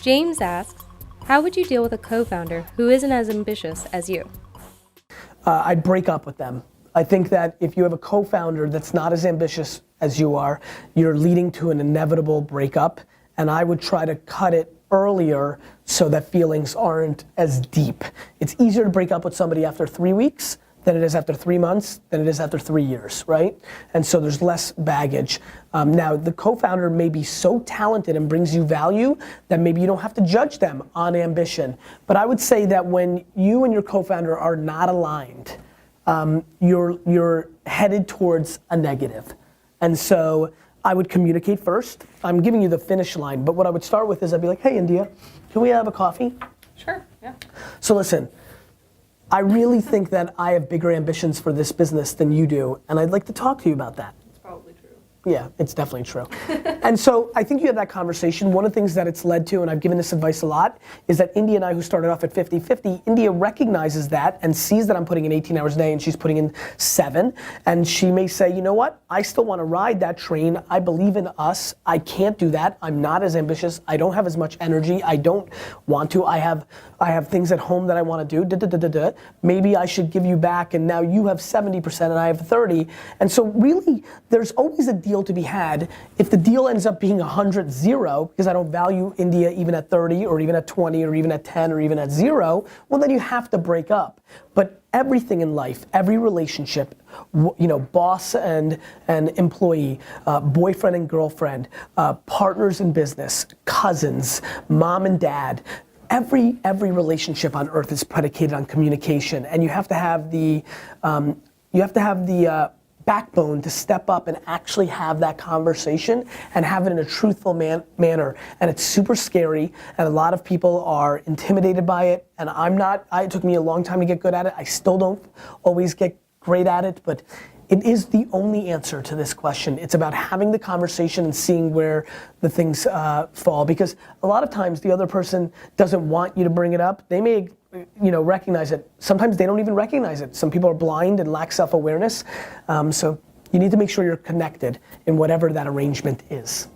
James asks, how would you deal with a co-founder who isn't as ambitious as you? I'd break up with them. I think that if you have a co-founder that's not as ambitious as you are, you're leading to an inevitable breakup, and I would try to cut it earlier so that feelings aren't as deep. It's easier to break up with somebody after 3 weeks than it is after 3 months, than it is after 3 years, right? And so there's less baggage. Now, the co-founder may be so talented and brings you value that maybe you don't have to judge them on ambition. But I would say that when you and your co-founder are not aligned, you're headed towards a negative. And so I would communicate first. I'm giving you the finish line, but what I would start with is I'd be like, hey, India, can we have a coffee? Sure, yeah. So listen, I really think that I have bigger ambitions for this business than you do, and I'd like to talk to you about that. It's probably true. Yeah, it's definitely true. And so I think you had that conversation. One of the things that it's led to, and I've given this advice a lot, is that India and I, who started off at 50-50, India recognizes that and sees that I'm putting in 18 hours a day and she's putting in 7. And she may say, you know what? I still want to ride that train. I believe in us. I can't do that. I'm not as ambitious. I don't have as much energy. I don't want to. I have things at home that I want to do. Maybe I should give you back, and now you have 70% and I have 30. And so really, there's always a deal to be had. If the deal ends up being 100-0, because I don't value India even at 30 or even at 20 or even at 10 or even at 0, well then you have to break up. But everything in life, every relationship, you know, boss and employee, boyfriend and girlfriend, partners in business, cousins, mom and dad, every relationship on earth is predicated on communication, and you have to have the backbone to step up and actually have that conversation and have it in a truthful manner. And it's super scary, and a lot of people are intimidated by it, and I'm not. It took me a long time to get good at it. I still don't always get great at it, but it is the only answer to this question. It's about having the conversation and seeing where the things fall, because a lot of times the other person doesn't want you to bring it up. They may, you know, recognize it. Sometimes they don't even recognize it. Some people are blind and lack self-awareness. So you need to make sure you're connected in whatever that arrangement is.